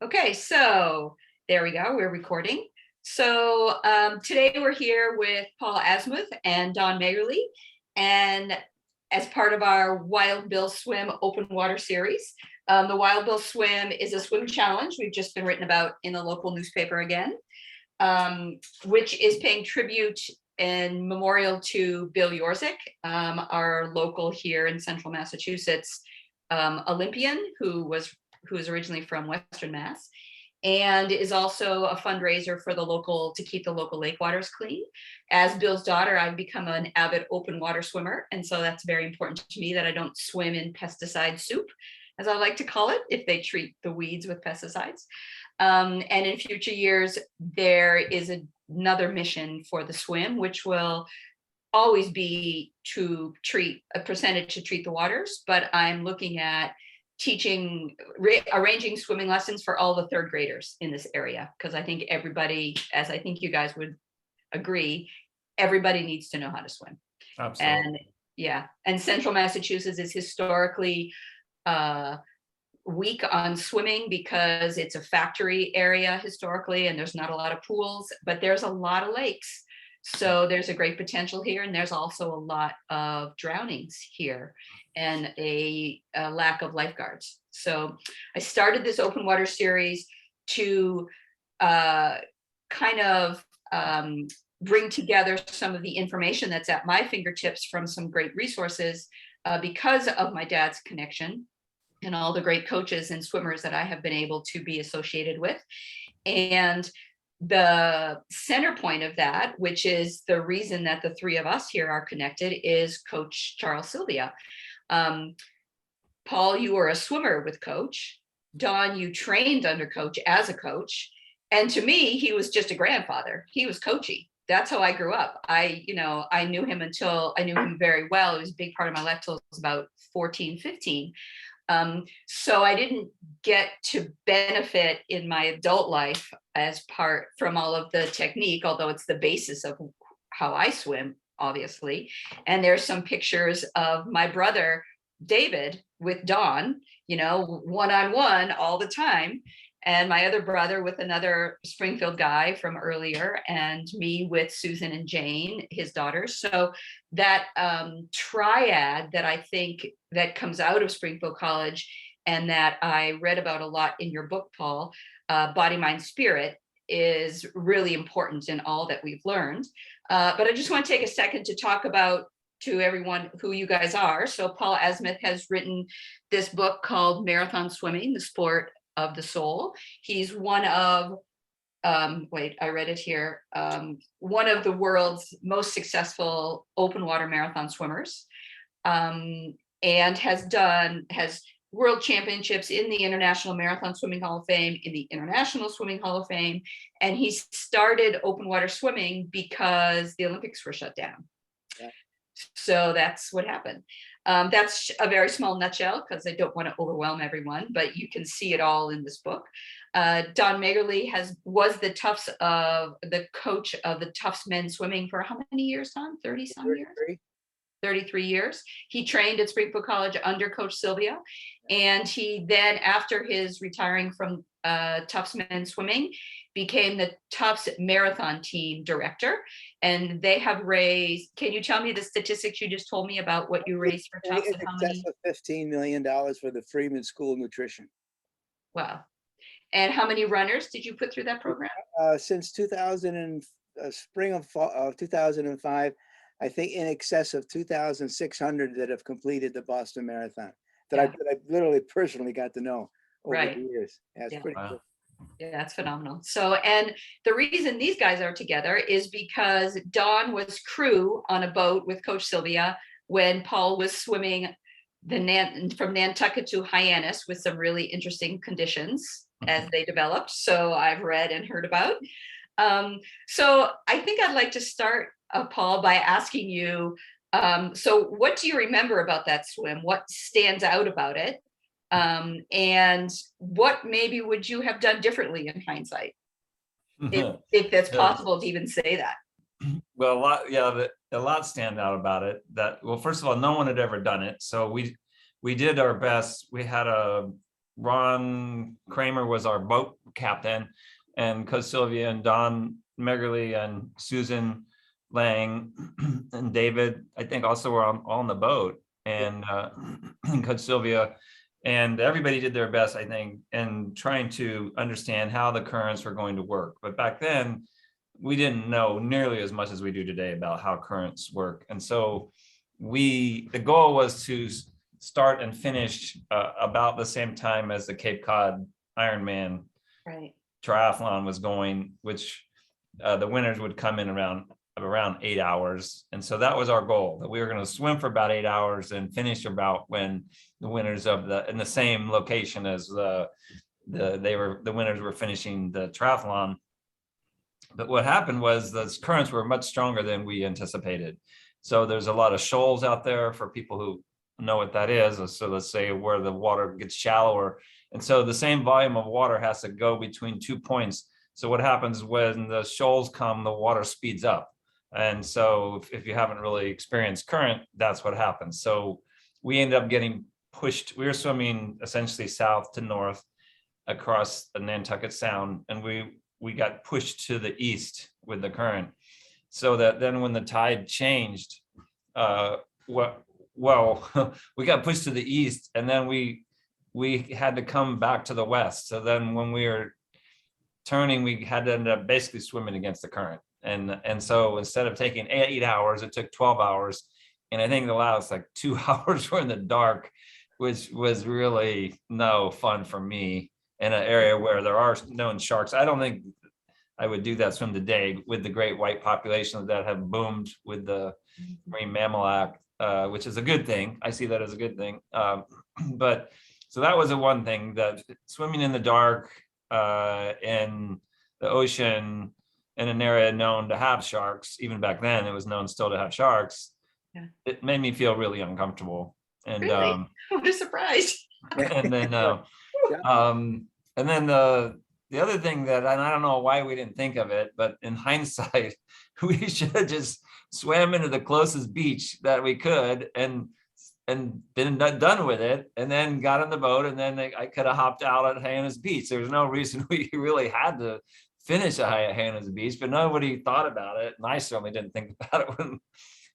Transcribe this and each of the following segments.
Okay, so there we go. We're recording. So today we're here with Paul Asmuth and Don Megerle, and as part of our Wild Bill Swim open water series. The Wild Bill Swim is a swim challenge we've just been written about in the local newspaper again, which is paying tribute and memorial to Bill Yorzyk, our local here in central Massachusetts Olympian who is originally from Western Mass, and is also a fundraiser for the local, to keep the local lake waters clean. As Bill's daughter, I've become an avid open water swimmer, and so that's very important to me that I don't swim in pesticide soup, as I like to call it, if they treat the weeds with pesticides. And in future years, there is another mission for the swim, which will always be to treat a percentage to treat the waters, but I'm looking at teaching, arranging swimming lessons for all the third graders in this area, because I think everybody, as I think you guys would agree, everybody needs to know how to swim. Absolutely. And yeah, and central Massachusetts is historically weak on swimming because it's a factory area historically, and there's not a lot of pools, but there's a lot of lakes. So there's a great potential here, and there's also a lot of drownings here and a lack of lifeguards. So I started this open water series to kind of bring together some of the information that's at my fingertips from some great resources because of my dad's connection and all the great coaches and swimmers that I have been able to be associated with. And the center point of that, which is the reason that the three of us here are connected, is Coach Charles Silvia. Paul, you were a swimmer with Coach. Don, you trained under Coach as a coach. And to me, he was just a grandfather. He was coachy. That's how I grew up. I knew him until I knew him very well. It was a big part of my life till I was about 14, 15. So I didn't get to benefit in my adult life as part from all of the technique, although it's the basis of how I swim, obviously. And there's some pictures of my brother, David, with Don, one-on-one all the time. And my other brother with another Springfield guy from earlier, and me with Susan and Jane, his daughters. So that triad that I think that comes out of Springfield College, and that I read about a lot in your book, Paul, Body, Mind, Spirit, is really important in all that we've learned. But I just want to take a second to talk about to everyone who you guys are. So Paul Asmuth has written this book called Marathon Swimming, the Sport of the Soul. He's one of, I read it here, one of the world's most successful open water marathon swimmers, and has world championships in the International Marathon Swimming Hall of Fame, in the International Swimming Hall of Fame. And he started open water swimming because the Olympics were shut down. Yeah. So that's what happened. That's a very small nutshell because I don't want to overwhelm everyone, but you can see it all in this book. Don Megerle was the coach of the Tufts Mens swimming for how many years, Don? 30 some years? 33 years. He trained at Springfield College under Coach Silvia. And he then, after his retiring from Tufts Men's swimming, became the Tufts Marathon team director. And they have raised, can you tell me the statistics you just told me about what you raised for Tufts? In excess of $15 million for the Freeman School of Nutrition. Wow. And how many runners did you put through that program? Since spring of 2005, I think in excess of 2,600 that have completed the Boston Marathon that I literally personally got to know over the years. Yeah, it's pretty cool. Yeah, that's phenomenal. So, and the reason these guys are together is because Don was crew on a boat with Coach Silvia when Paul was swimming from Nantucket to Hyannis with some really interesting conditions as they developed. So I've read and heard about. So I think I'd like to start, Paul, by asking you, so what do you remember about that swim? What stands out about it? And what maybe would you have done differently in hindsight, if that's possible to even say that? Well, a lot stand out about it. Well, first of all, no one had ever done it, so we did our best. We had a Ron Kramer was our boat captain, and Coach Silvia and Don Megerle and Susan Lang and David, I think, also were on the boat, and Coach Silvia, and everybody did their best, I think, in trying to understand how the currents were going to work. But back then, we didn't know nearly as much as we do today about how currents work. And so the goal was to start and finish about the same time as the Cape Cod Ironman Right. triathlon was going, which the winners would come in around 8 hours. And so that was our goal, that we were going to swim for about 8 hours and finish about when the winners in the same location as the winners were finishing the triathlon. But what happened was the currents were much stronger than we anticipated. So there's a lot of shoals out there for people who know what that is. So let's say where the water gets shallower. And so the same volume of water has to go between 2 points. So what happens when the shoals come, the water speeds up. And so if you haven't really experienced current, that's what happens. So we ended up getting pushed. We were swimming essentially south to north across the Nantucket Sound, and we got pushed to the east with the current. So that then when the tide changed, we got pushed to the east, and then we had to come back to the west. So then when we were turning, we had to end up basically swimming against the current. And so instead of taking 8 hours, it took 12 hours. And I think the last like 2 hours were in the dark, which was really no fun for me in an area where there are known sharks. I don't think I would do that swim today with the great white populations that have boomed with the Marine Mammal Act, which is a good thing. I see that as a good thing. But so that was the one thing, that swimming in the dark in the ocean in an area known to have sharks, even back then it was known still to have sharks. Yeah. It made me feel really uncomfortable. And Really? What a surprise. and then the other thing that, and I don't know why we didn't think of it, but in hindsight, we should have just swam into the closest beach that we could and been done with it, and then got on the boat, and then I could have hopped out at Hyannis Beach. There's no reason we really had to finish at Hyannis Beach, but nobody thought about it, and I certainly didn't think about it when.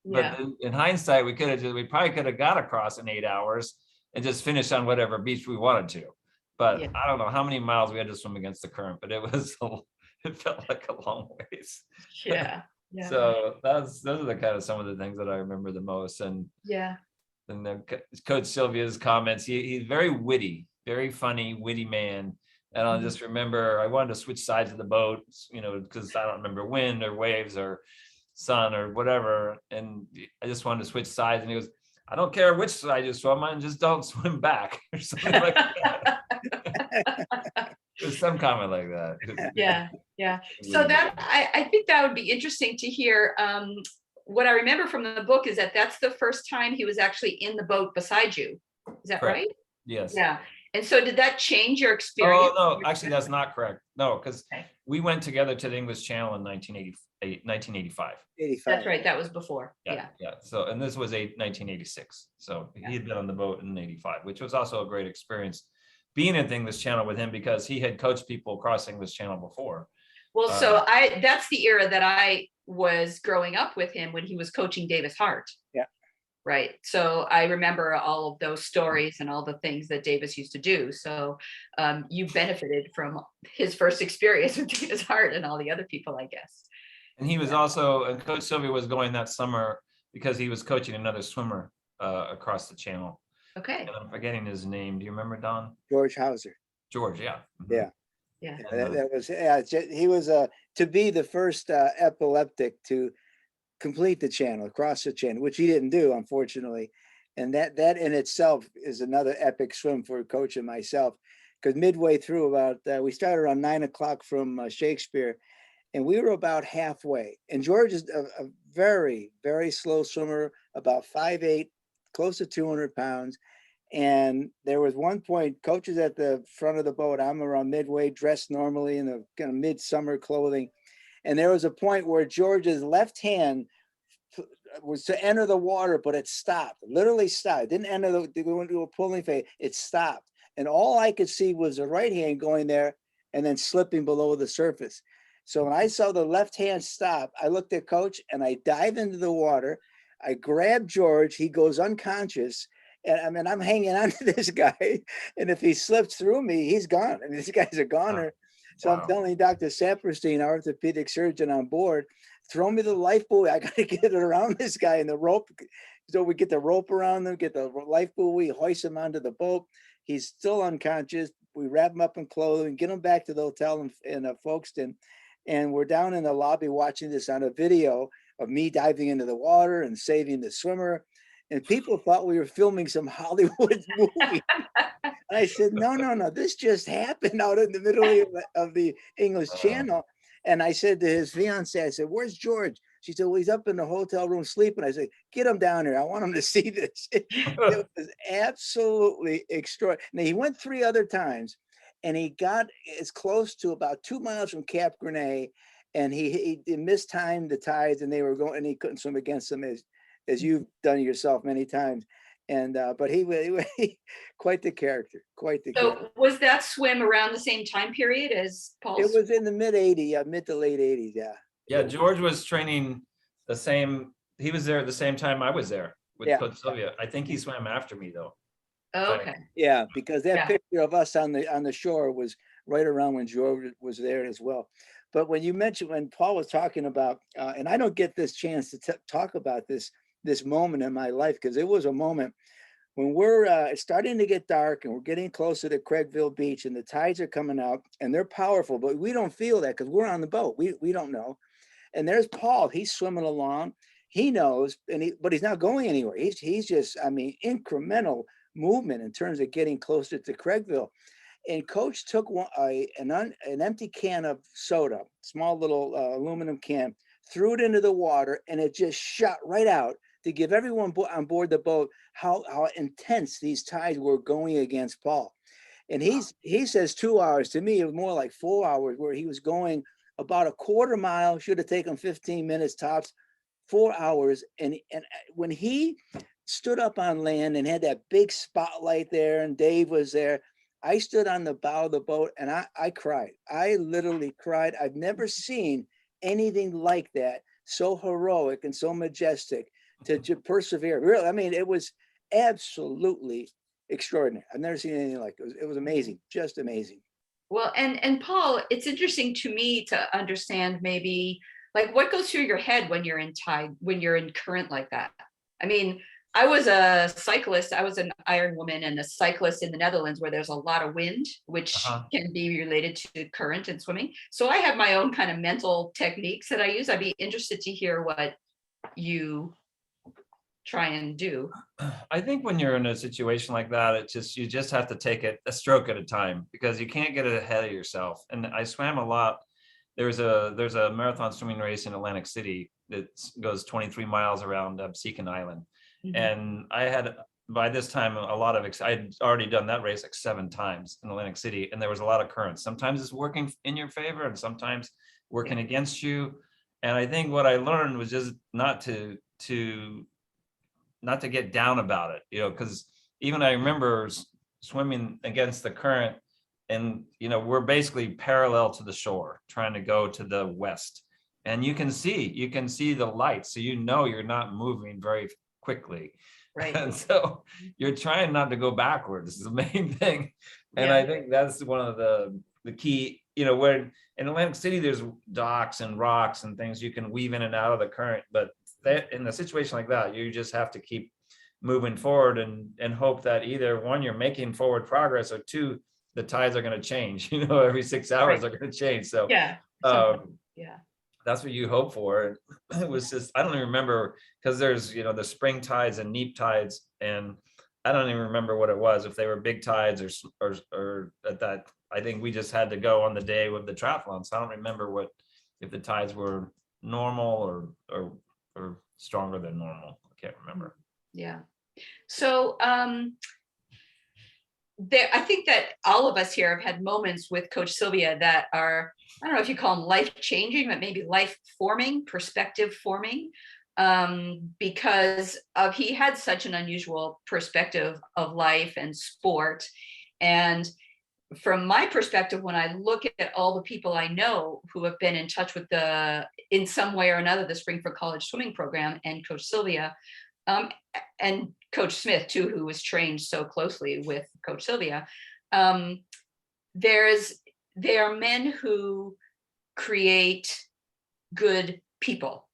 Yeah. But in hindsight, we probably could have got across in 8 hours and just finished on whatever beach we wanted to. But Yeah. I don't know how many miles we had to swim against the current, but it felt like a long ways. Yeah. Yeah. So those are the kind of some of the things that I remember the most. And Yeah. then Coach Silvia's comments, he's very witty, very funny, witty man. And I'll just remember I wanted to switch sides of the boat, because I don't remember wind or waves or sun or whatever. And I just wanted to switch sides. And he goes, I don't care which side you swim on, just don't swim back, or something like that. There's some comment like that. Yeah. Yeah. So that I think that would be interesting to hear. What I remember from the book is that that's the first time he was actually in the boat beside you. Is that Correct. right? Yes. Yeah. And so did that change your experience? Oh, no, actually, that's not correct. No, because Okay. we went together to the English Channel in 1985. 85. That's right. That was before. Yeah. Yeah. So, and this was 1986. So he had been on the boat in 85, which was also a great experience being at the English Channel with him, because he had coached people across English Channel before. Well, so that's the era that I was growing up with him, when he was coaching Davis Hart. Yeah. Right. So I remember all of those stories and all the things that Davis used to do. So you benefited from his first experience with Davis Hart and all the other people, I guess. And he was also, and Coach Silvia was going that summer because he was coaching another swimmer across the channel. Okay. And I'm forgetting his name. Do you remember, Don? George Hauser. George, yeah. Yeah. Yeah. That was, he was to be the first epileptic to complete the channel, across the channel, which he didn't do, unfortunately. And that in itself is another epic swim for Coach and myself, because midway through, about we started around 9 o'clock from Shakespeare, and we were about halfway. And George is a very, very slow swimmer, about 5'8", close to 200 pounds. And there was one point, Coach is at the front of the boat, I'm around midway, dressed normally in the kind of midsummer clothing. And there was a point where George's left hand was to enter the water, but it stopped, literally stopped. It didn't enter go into a pulling phase, it stopped. and all I could see was the right hand going there and then slipping below the surface. So when I saw the left hand stop, I looked at coach and I dive into the water. I grab George, he goes unconscious. And I mean, I'm hanging on to this guy. And if he slips through me, he's gone. I mean, this guy's a goner. So I'm Wow. telling Dr. Saperstein, our orthopedic surgeon on board, throw me the life buoy. I got to get it around this guy and the rope. So we get the rope around them, get the life buoy, hoist him onto the boat. He's still unconscious. We wrap him up in clothing, get him back to the hotel in Folkestone. And we're down in the lobby watching this on a video of me diving into the water and saving the swimmer. And people thought we were filming some Hollywood movie. And I said, no, this just happened out in the middle of the English Channel. And I said to his fiance, I said, where's George? She said, well, he's up in the hotel room sleeping. I said, get him down here. I want him to see this. It was absolutely extraordinary. Now, he went 3 other times and he got as close to about 2 miles from Cap Grenade, and he mistimed the tides, and they were going, and he couldn't swim against them as you've done yourself many times. And but he quite the character, quite the character. So was that swim around the same time period as Paul's? It was in the mid to late 80s, yeah. Yeah, George was training the same. He was there at the same time I was there with Coach Silvia. I think he swam after me though. Oh, okay. Yeah, because that picture of us on the shore was right around when George was there as well. But when you mentioned, when Paul was talking about, and I don't get this chance to talk about this moment in my life, because it was a moment when we're it's starting to get dark and we're getting closer to Craigville Beach and the tides are coming out and they're powerful, but we don't feel that because we're on the boat. We don't know. And there's Paul. He's swimming along. He knows, but he's not going anywhere. He's just, I mean, incremental movement in terms of getting closer to Craigville. And coach took an empty can of soda, small little aluminum can, threw it into the water, and it just shot right out to give everyone on board the boat how intense these tides were going against Paul. And he says 2 hours. To me, it was more like 4 hours, where he was going about a quarter mile, should have taken 15 minutes tops, 4 hours. And when he stood up on land and had that big spotlight there, and Dave was there, I stood on the bow of the boat and I cried. I literally cried. I've never seen anything like that, so heroic and so majestic to persevere. Really, I mean, it was absolutely extraordinary. I've never seen anything like it. It was amazing, just amazing. Well, and Paul, it's interesting to me to understand maybe like what goes through your head when you're in tide, when you're in current like that. I mean, I was a cyclist. I was an Iron woman and a cyclist in the Netherlands where there's a lot of wind, which can be related to current and swimming. So I have my own kind of mental techniques that I use. I'd be interested to hear what you try and do. I think when you're in a situation like that, you just have to take it a stroke at a time, because you can't get ahead of yourself. And I swam a lot. There's a marathon swimming race in Atlantic City that goes 23 miles around Absecon Island. Mm-hmm. And I had, by this time, I'd already done that race like 7 times in Atlantic City, and there was a lot of currents. Sometimes it's working in your favor and sometimes working against you. And I think what I learned was just not to get down about it, because even I remember swimming against the current, and we're basically parallel to the shore trying to go to the west, and you can see the lights, so you're not moving very quickly, right? And so you're trying not to go backwards is the main thing. And I think that's one of the key, where in Atlantic City there's docks and rocks and things you can weave in and out of the current, but in a situation like that, you just have to keep moving forward and hope that either one, you're making forward progress, or two, the tides are going to change. Every 6 hours they're going to change. So that's what you hope for. It was just, I don't even remember, because there's the spring tides and neap tides, and I don't even remember what it was, if they were big tides or at that. I think we just had to go on the day with the triathlon, so I don't remember if the tides were normal or stronger than normal. I can't remember. Yeah. So I think that all of us here have had moments with Coach Silvia that are, I don't know if you call them life changing, but maybe life forming, perspective forming, because he had such an unusual perspective of life and sport. And from my perspective, when I look at all the people I know who have been in touch with in some way or another, the Springfield College swimming program, and Coach Silvia, and Coach Smith too, who was trained so closely with Coach Silvia, there are men who create good people,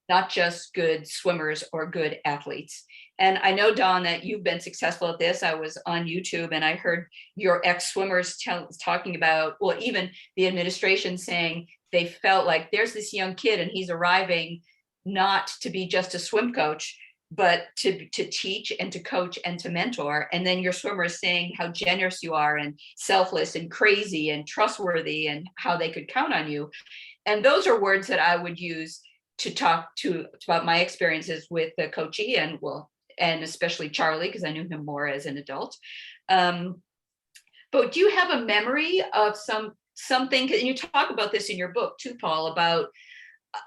not just good swimmers or good athletes. And I know, Don, that you've been successful at this. I was on YouTube and I heard your ex-swimmers talking about, well, even the administration saying they felt like there's this young kid and he's arriving not to be just a swim coach, but to teach and to coach and to mentor. And then your swimmers saying how generous you are and selfless and crazy and trustworthy and how they could count on you. And those are words that I would use to talk about my experiences with the coachee and especially Charlie, because I knew him more as an adult. But do you have a memory of something, and you talk about this in your book too, Paul, about,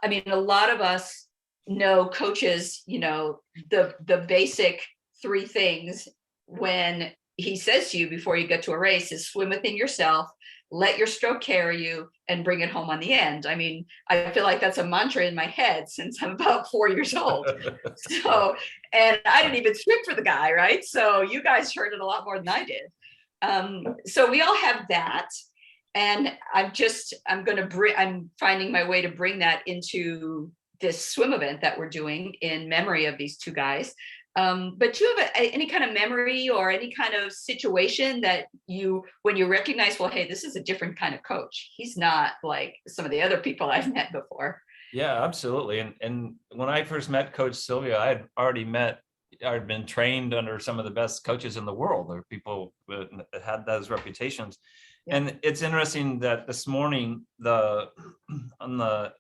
I mean, a lot of us know coaches, the basic three things when he says to you before you get to a race is swim within yourself, let your stroke carry you, and bring it home on the end. I mean, I feel like that's a mantra in my head since I'm about 4 years old. So, and I didn't even swim for the guy, right? So you guys heard it a lot more than I did. So we all have that. And I'm finding my way to bring that into this swim event that we're doing in memory of these two guys. But do you have any kind of memory or any kind of situation that when you recognize, well, hey, this is a different kind of coach. He's not like some of the other people I've met before. Yeah, absolutely. And when I first met Coach Silvia, I'd been trained under some of the best coaches in the world, or people that had those reputations. Yeah. And it's interesting that this morning, on the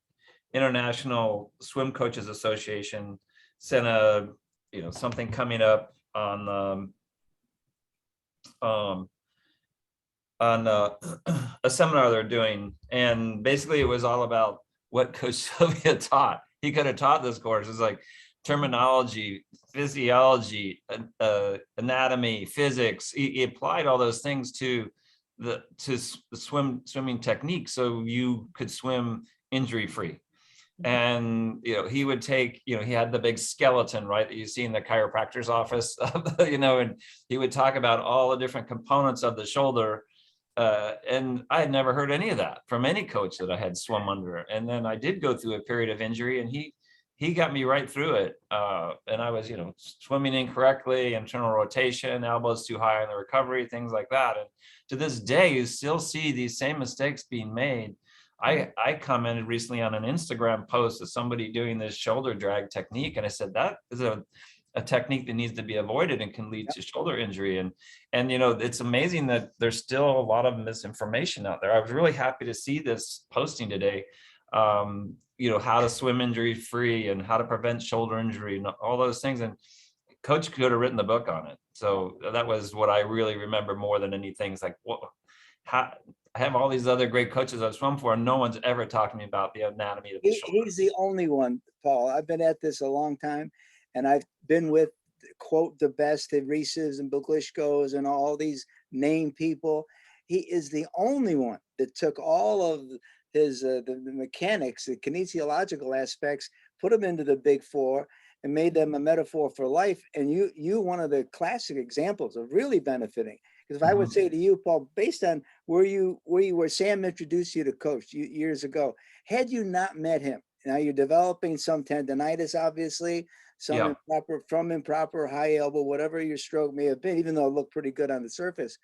International Swim Coaches Association sent something coming up on a seminar they're doing, and basically it was all about what Coach Silvia taught. He could have taught this course. It's like terminology, physiology, anatomy, physics. He applied all those things to the swimming technique, so you could swim injury free. And he would take, he had the big skeleton, right, that you see in the chiropractor's office, and he would talk about all the different components of the shoulder. And I had never heard any of that from any coach that I had swum under. And then I did go through a period of injury, and he got me right through it. And I was, swimming incorrectly, internal rotation, elbows too high in the recovery, things like that. And to this day, you still see these same mistakes being made. I commented recently on an Instagram post of somebody doing this shoulder drag technique, and I said that is a technique that needs to be avoided and can lead to shoulder injury. And it's amazing that there's still a lot of misinformation out there. I was really happy to see this posting today. How to swim injury free and how to prevent shoulder injury and all those things. And Coach could have written the book on it. So that was what I really remember more than anything. It's like, I have all these other great coaches I've swum for, and no one's ever talked to me about the anatomy of the shoulder. He's the only one, Paul. I've been at this a long time, and I've been with, quote, the best at Reese's and Buklishko's and all these name people. He is the only one that took all of his the mechanics, the kinesiological aspects, put them into the big four and made them a metaphor for life. And you one of the classic examples of really benefiting. Because if I would say to you, Paul, based on where Sam introduced you to Coach years ago, had you not met him, now you're developing some tendonitis, obviously, some improper high elbow, whatever your stroke may have been, even though it looked pretty good on the surface.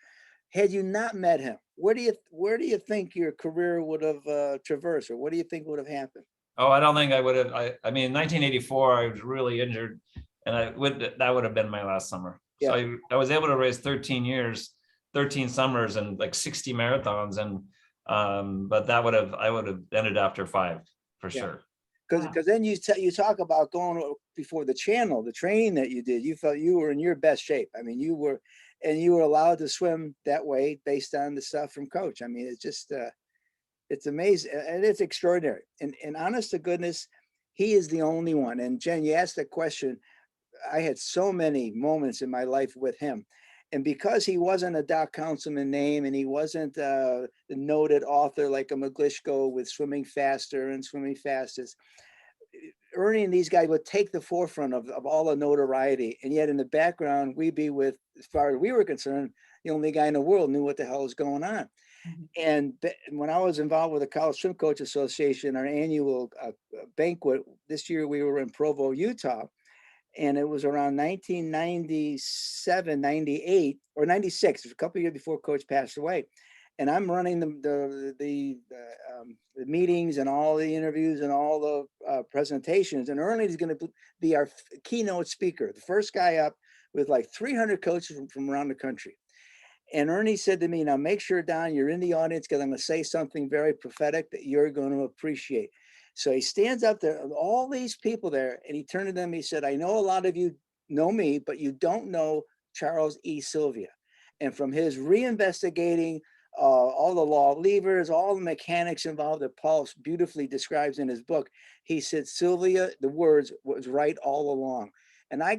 Had you not met him, where do you think your career would have traversed, or what do you think would have happened? Oh, I don't think I would have. I mean, in 1984, I was really injured, and that would have been my last summer. Yeah. So I was able to race 13 summers and like 60 marathons, and but I would have ended after 5 for sure. Because then you talk about going before the channel, the training that you did. You felt you were in your best shape. I mean, you were allowed to swim that way based on the stuff from Coach. I mean, it's just it's amazing and it's extraordinary. And honest to goodness, he is the only one. And Jen, you asked that question. I had so many moments in my life with him. And because he wasn't a Doc Councilman name, and he wasn't the noted author like a McGlishko with Swimming Faster and Swimming Fastest, Ernie and these guys would take the forefront of all the notoriety. And yet in the background, we'd be with, as far as we were concerned, the only guy in the world knew what the hell was going on. And when I was involved with the College Swim Coach Association, our annual banquet, this year we were in Provo, Utah. And it was around 1997, 98, or 96, a couple of years before Coach passed away. And I'm running the meetings and all the interviews and all the presentations. And Ernie is going to be our keynote speaker, the first guy up with like 300 coaches from around the country. And Ernie said to me, now make sure, Don, you're in the audience because I'm going to say something very prophetic that you're going to appreciate. So he stands up there, all these people there, and he turned to them, he said, I know a lot of you know me, but you don't know Charles E. Silvia. And from his reinvestigating all the law levers, all the mechanics involved that Paul beautifully describes in his book, he said, Silvia, the words, was right all along. And I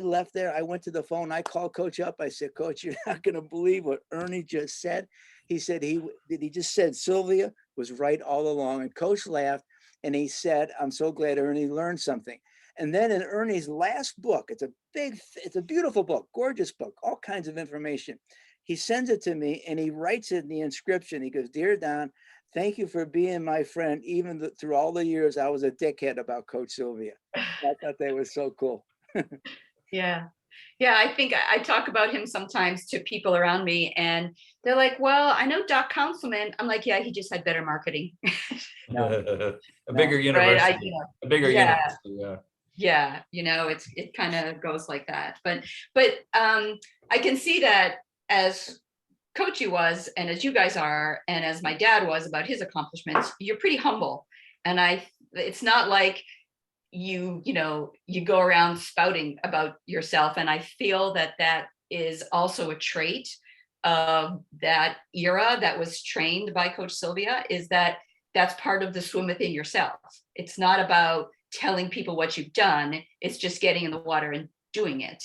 left there, I went to the phone, I called Coach up, I said, Coach, you're not gonna believe what Ernie just said. He said, he just said Silvia was right all along. And Coach laughed and he said, I'm so glad Ernie learned something. And then in Ernie's last book, it's a beautiful book, gorgeous book, all kinds of information. He sends it to me and he writes it in the inscription. He goes, Dear Don, thank you for being my friend, even through all the years I was a dickhead about Coach Silvia. I thought that was so cool. Yeah. Yeah, I think I talk about him sometimes to people around me and they're like, well, I know Doc Councilman. I'm like, yeah, he just had better marketing. A bigger university, right? a bigger university. Yeah, it kind of goes like that. But I can see that as Coachy was, and as you guys are, and as my dad was about his accomplishments, you're pretty humble. And it's not like you go around spouting about yourself. And I feel that is also a trait of that era that was trained by Coach Silvia, is that's part of the swim within yourself. It's not about telling people what you've done. It's just getting in the water and doing it.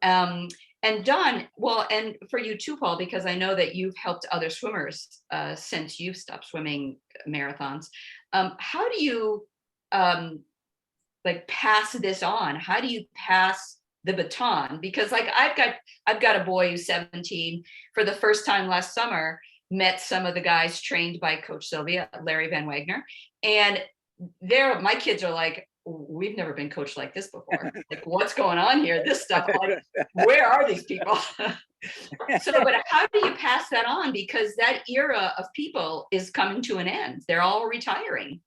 And Don, well, and for you too, Paul, because I know that you've helped other swimmers since you've stopped swimming marathons. How do you pass this on? How do you pass the baton? Because I've got a boy who's 17, for the first time last summer, met some of the guys trained by Coach Silvia, Larry Van Wagner. And my kids are like, we've never been coached like this before. Like, what's going on here? This stuff, like, where are these people? But how do you pass that on? Because that era of people is coming to an end. They're all retiring.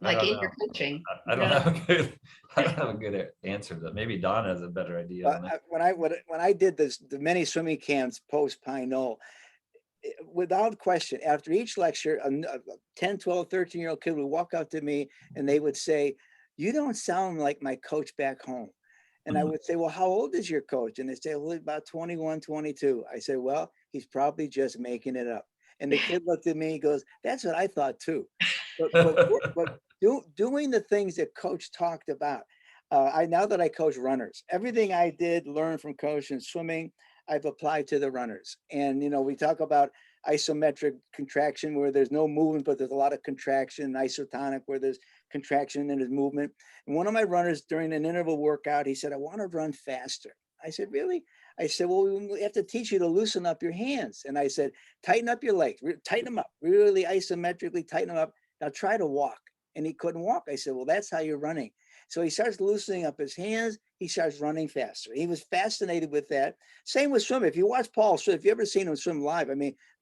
Like in your coaching. I don't have a good answer to that. Maybe Don has a better idea on it. When I did the many swimming camps post Pine Knoll, without question, after each lecture, a 10, 12, 13-year-old kid would walk up to me and they would say, you don't sound like my coach back home. And I would say, well, how old is your coach? And they say, well, about 21, 22. I say, well, he's probably just making it up. And the kid looked at me and goes, that's what I thought too. But doing the things that Coach talked about, now that I coach runners, everything I did learn from Coach in swimming, I've applied to the runners. And, we talk about isometric contraction where there's no movement, but there's a lot of contraction, isotonic where there's contraction and there's movement. And one of my runners during an interval workout, he said, I want to run faster. I said, really? I said, well, we have to teach you to loosen up your hands. And I said, tighten up your legs, tighten them up, really isometrically tighten them up. Now try to walk. And he couldn't walk. I said, well, that's how you're running. So he starts loosening up his hands. He starts running faster. He was fascinated with that. Same with swimming. If you watch Paul swim, if you ever seen him swim live,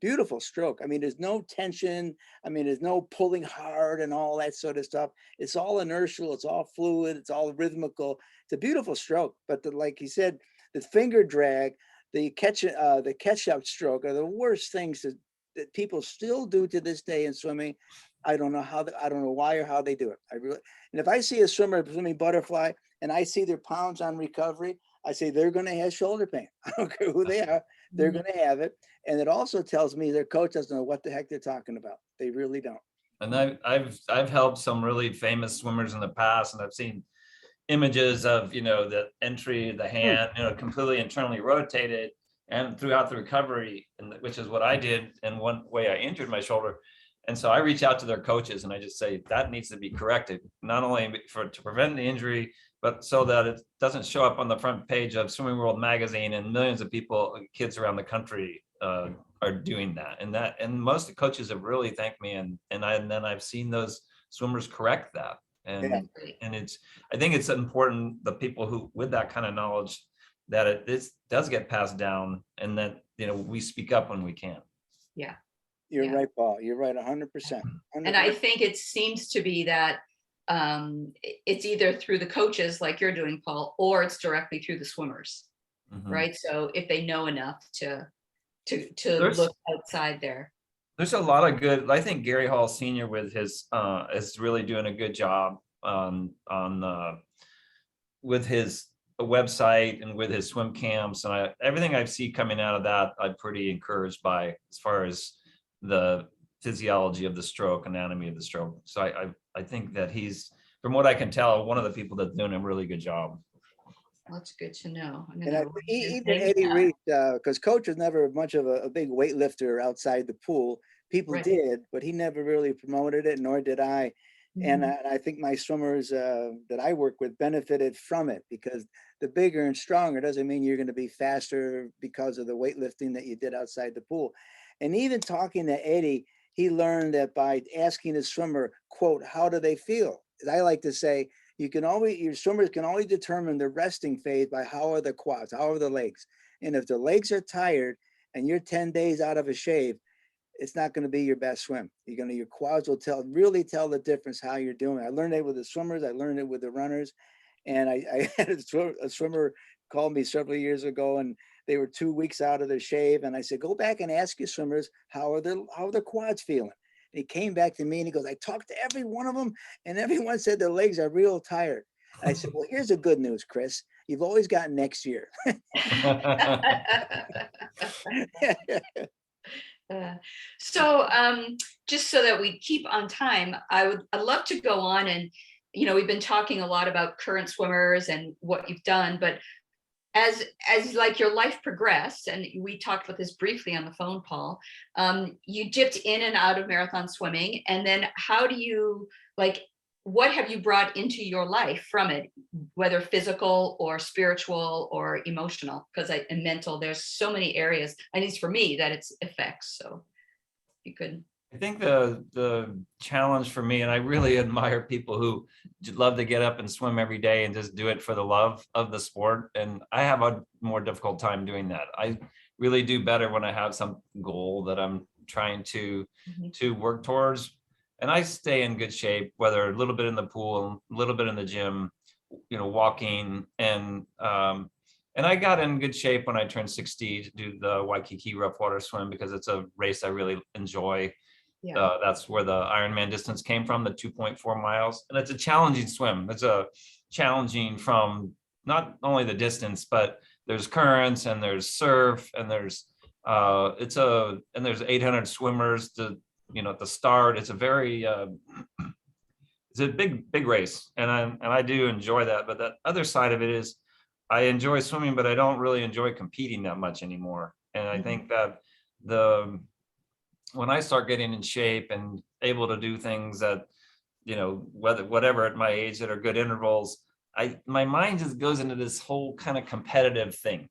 beautiful stroke. There's no tension. There's no pulling hard and all that sort of stuff. It's all inertial. It's all fluid. It's all rhythmical. It's a beautiful stroke. But like he said, the finger drag, the catch-up stroke are the worst things that people still do to this day in swimming. I don't know why or how they do it. And if I see a swimmer swimming butterfly and I see their palms on recovery, I say they're going to have shoulder pain. I don't care who they are. They're going to have it. And it also tells me their coach doesn't know what the heck they're talking about. They really don't. And I've helped some really famous swimmers in the past, and I've seen images of, the entry, the hand, completely internally rotated and throughout the recovery, and which is what I did. And one way I injured my shoulder. And so I reach out to their coaches and I just say that needs to be corrected, not only to prevent the injury, but so that it doesn't show up on the front page of Swimming World magazine and millions of people, kids around the country are doing that. And most of the coaches have really thanked me. And then I've seen those swimmers correct that. And I think it's important, the people who with that kind of knowledge, that this does get passed down, and that we speak up when we can. Yeah, you're right, Paul. You're right, 100%. And I think it seems to be that it's either through the coaches like you're doing, Paul, or it's directly through the swimmers, right? So if they know enough to look outside there. There's a lot of good. I think Gary Hall Sr. with his is really doing a good job with his website and with his swim camps, and everything I see coming out of that, I'm pretty encouraged by, as far as the physiology of the stroke, anatomy of the stroke. So I think that he's, from what I can tell, one of the people that's doing a really good job. That's good to know. And even Eddie Reese, because Coach was never much of a big weightlifter outside the pool. People did, but he never really promoted it, nor did I. And I think my swimmers that I work with benefited from it, because the bigger and stronger doesn't mean you're going to be faster because of the weightlifting that you did outside the pool. And even talking to Eddie, he learned that by asking a swimmer, quote, how do they feel? As I like to say, your swimmers can only determine the resting phase by how are the quads, how are the legs. And if the legs are tired and you're 10 days out of a shave, it's not going to be your best swim. Your quads will really tell the difference how you're doing. I learned it with the swimmers. I learned it with the runners. And I had a swimmer called me several years ago, and they were 2 weeks out of their shave. And I said, go back and ask your swimmers, how are their quads feeling? And he came back to me and he goes, I talked to every one of them, and everyone said their legs are real tired. And I said, well, here's the good news, Chris. You've always got next year. So just so that we keep on time, I'd love to go on, and we've been talking a lot about current swimmers and what you've done, but as like your life progressed, and we talked about this briefly on the phone, Paul, you dipped in and out of marathon swimming, and then how do you, what have you brought into your life from it, whether physical or spiritual or emotional, and mental? There's so many areas, at least for me, that it affects. So you could. I think the challenge for me, and I really admire people who love to get up and swim every day and just do it for the love of the sport. And I have a more difficult time doing that. I really do better when I have some goal that I'm trying to work towards. And I stay in good shape, whether a little bit in the pool, a little bit in the gym, walking. And I got in good shape when I turned 60 to do the Waikiki rough water swim, because it's a race I really enjoy. Yeah. That's where the Ironman distance came from, the 2.4 miles. And it's a challenging swim. It's a challenging from not only the distance, but there's currents and there's surf and there's 800 swimmers at the start. It's a very it's a big race, and I do enjoy that. But the other side of it is I enjoy swimming, but I don't really enjoy competing that much anymore. And I think that when I start getting in shape and able to do things that, whatever at my age that are good intervals, my mind just goes into this whole kind of competitive thing.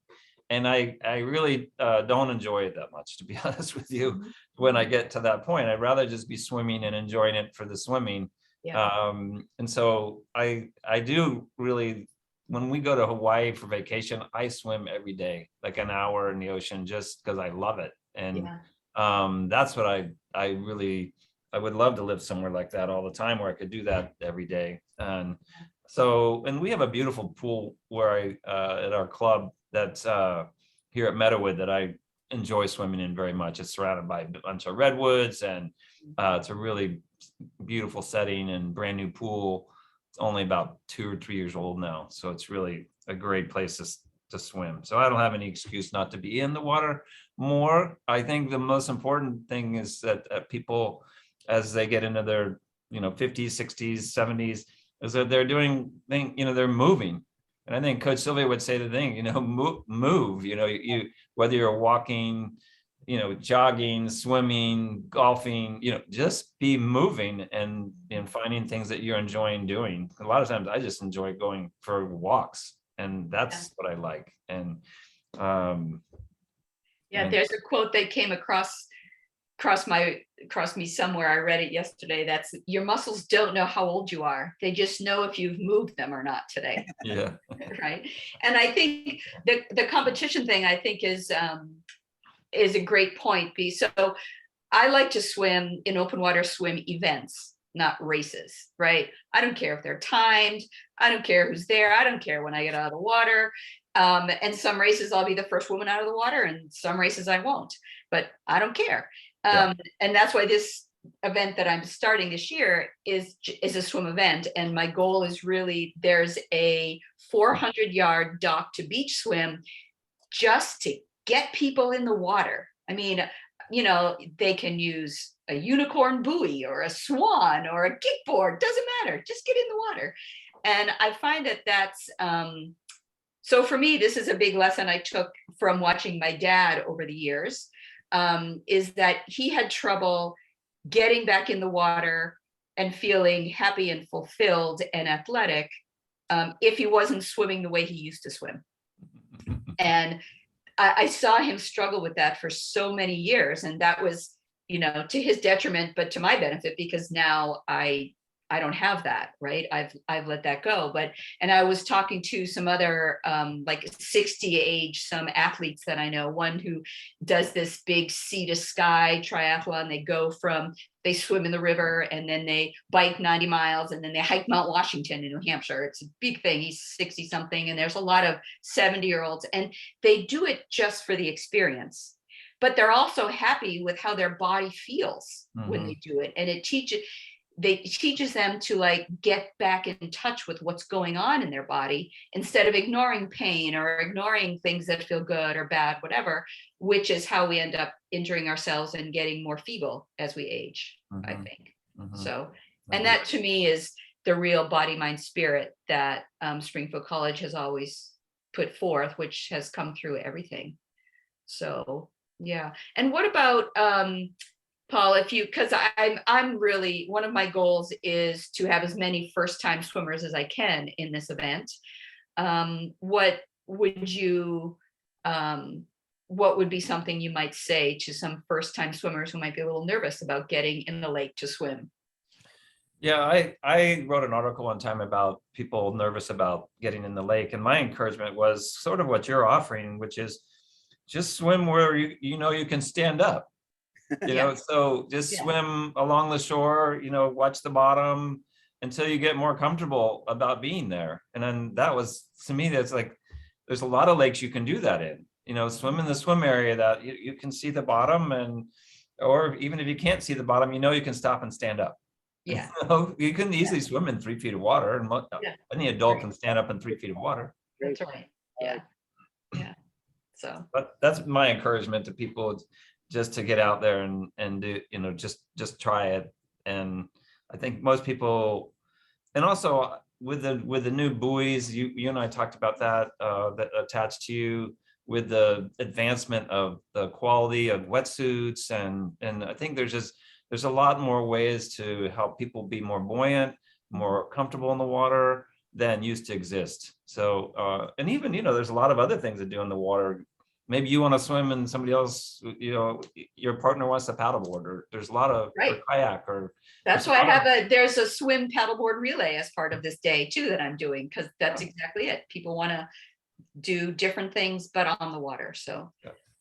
And I really don't enjoy it that much, to be honest with you. When I get to that point, I'd rather just be swimming and enjoying it for the swimming. Yeah. And so I do really, when we go to Hawaii for vacation, I swim every day, like an hour in the ocean, just because I love it. And that's what I would love to live somewhere like that all the time, where I could do that every day. And we have a beautiful pool where at our club that's here at Meadowood that I enjoy swimming in very much. It's surrounded by a bunch of redwoods, and it's a really beautiful setting and brand new pool. It's only about 2 or 3 years old now, so it's really a great place to swim. So I don't have any excuse not to be in the water more. I think the most important thing is that people, as they get into their 50s, 60s, 70s, is that they're doing thing, they're moving. And I think Coach Silvia would say the thing, move, you whether you're walking, jogging, swimming, golfing, just be moving and finding things that you're enjoying doing. A lot of times I just enjoy going for walks, and that's what I like. And there's a quote that came across me somewhere. I read it yesterday. That's, your muscles don't know how old you are. They just know if you've moved them or not today. Yeah. Right. And I think the competition thing, I think is a great point. So I like to swim in open water swim events, not races, right? I don't care if they're timed. I don't care who's there. I don't care when I get out of the water. And some races I'll be the first woman out of the water, and some races I won't, but I don't care. And that's why this event that I'm starting this year is a swim event. And my goal is really, there's a 400-yard dock to beach swim just to get people in the water. I mean, they can use a unicorn buoy or a swan or a kickboard, doesn't matter, just get in the water. And I find that that's, so for me, this is a big lesson I took from watching my dad over the years, is that he had trouble getting back in the water and feeling happy and fulfilled and athletic if he wasn't swimming the way he used to swim. And I saw him struggle with that for so many years. And that was, to his detriment, but to my benefit, because now I don't have that, right? I've let that go. And I was talking to some other like 60 age, some athletes that I know, one who does this big sea to sky triathlon. They swim in the river and then they bike 90 miles and then they hike Mount Washington in New Hampshire. It's a big thing. He's 60 something and there's a lot of 70-year-olds, and they do it just for the experience, but they're also happy with how their body feels when they do it. And it teaches them to like get back in touch with what's going on in their body instead of ignoring pain or ignoring things that feel good or bad, whatever, which is how we end up injuring ourselves and getting more feeble as we age, I think. So, and that to me is the real body, mind, spirit that Springfield College has always put forth, which has come through everything. So, yeah. And what about, Paul, because I'm really, one of my goals is to have as many first-time swimmers as I can in this event. What would be something you might say to some first-time swimmers who might be a little nervous about getting in the lake to swim? Yeah, I wrote an article one time about people nervous about getting in the lake, and my encouragement was sort of what you're offering, which is just swim where you can stand up. So just swim along the shore, watch the bottom until you get more comfortable about being there. And then that was, to me, that's like, there's a lot of lakes you can do that in, swim in the swim area that you can see the bottom, or even if you can't see the bottom, you can stop and stand up. Yeah. You can easily swim in 3 feet of water, and any adult can stand up in 3 feet of water. That's right. Yeah. So, but that's my encouragement to people, just to get out there and do, just try it. And I think most people, and also with the new buoys, you and I talked about that, that attached to you, with the advancement of the quality of wetsuits. And I think there's a lot more ways to help people be more buoyant, more comfortable in the water than used to exist. So, and even, there's a lot of other things to do in the water. Maybe you want to swim and somebody else, your partner wants to paddleboard, or there's a lot of or kayak, or that's why there's a swim paddleboard relay as part of this day too that I'm doing, because that's exactly it. People want to do different things, but on the water. So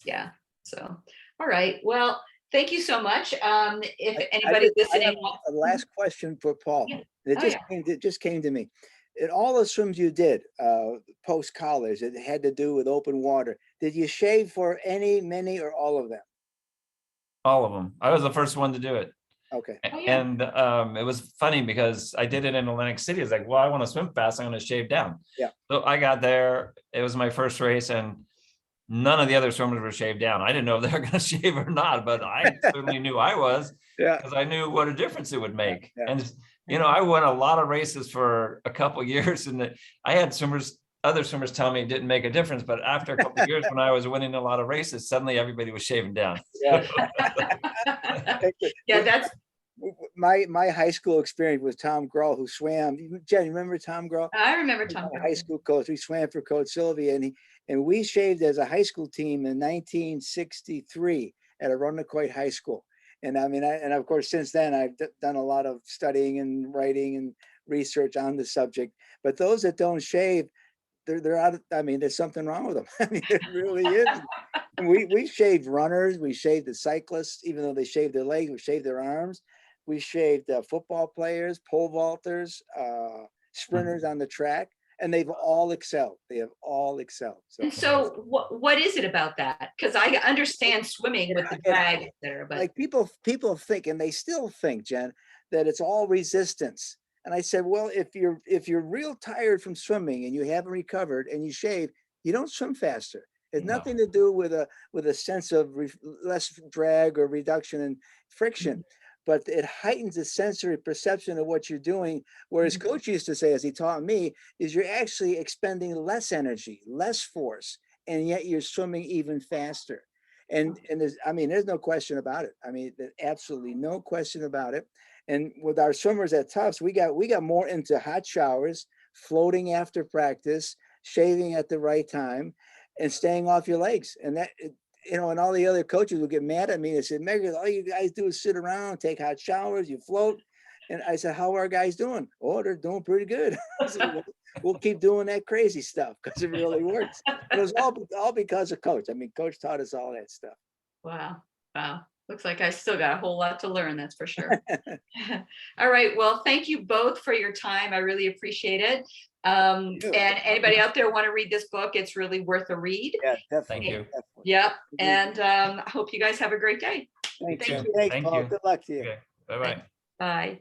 yeah. So, all right. Well, thank you so much. If anybody's listening. A last question for Paul. Yeah. It just came to me. In all the swims you did post college, it had to do with open water. Did you shave for many, or all of them? All of them. I was the first one to do it. Okay. And it was funny because I did it in Atlantic City. It's like, well, I want to swim fast, I'm going to shave down. Yeah. So I got there. It was my first race, and none of the other swimmers were shaved down. I didn't know if they were going to shave or not, but I certainly knew I was, because I knew what a difference it would make. And You know, I won a lot of races for a couple years, and I had other swimmers tell me it didn't make a difference, but after a couple of years when I was winning a lot of races, suddenly everybody was shaving down. Yeah. Yeah, that's, My high school experience was Tom Grohl, who swam. Jen, you remember Tom Grohl? I remember He was Tom. my high school coach. We swam for Coach Silvia, and we shaved as a high school team in 1963 at Arundecoit High School. And I mean, and of course, since then I've done a lot of studying and writing and research on the subject. But those that don't shave, they're out of, I mean, there's something wrong with them. I mean, it really is. And we shaved runners, we shaved the cyclists, even though they shaved their legs, we shaved their arms. We shaved football players, pole vaulters, sprinters on the track, and they've all excelled. They have all excelled. And so what is it about that? Because I understand swimming with the drag there, but like people think, and they still think, Jen, that it's all resistance. And I said, well, if you're real tired from swimming and you haven't recovered and you shave, you don't swim faster. It's No. nothing to do with a sense of less drag or reduction in friction, but it heightens the sensory perception of what you're doing. Whereas Coach used to say, as he taught me, is you're actually expending less energy, less force, and yet you're swimming even faster. And there's no question about it. I mean, there's absolutely no question about it. And with our swimmers at Tufts, we got more into hot showers, floating after practice, shaving at the right time, and staying off your legs. And that, and all the other coaches would get mad at me and said, Megerle, all you guys do is sit around, take hot showers, you float. And I said, how are our guys doing? Oh, they're doing pretty good. Said, we'll keep doing that crazy stuff because it really works. And it was all because of Coach. I mean, Coach taught us all that stuff. wow. Looks like I still got a whole lot to learn, that's for sure. All right, well, thank you both for your time. I really appreciate it. And anybody out there want to read this book, it's really worth a read. Yeah, definitely. Thank you. Definitely. Yep. And I hope you guys have a great day. Thanks, Thank Jen. you. Thanks, Thank Paul. you. Good luck to you. Okay. Bye-bye. Bye.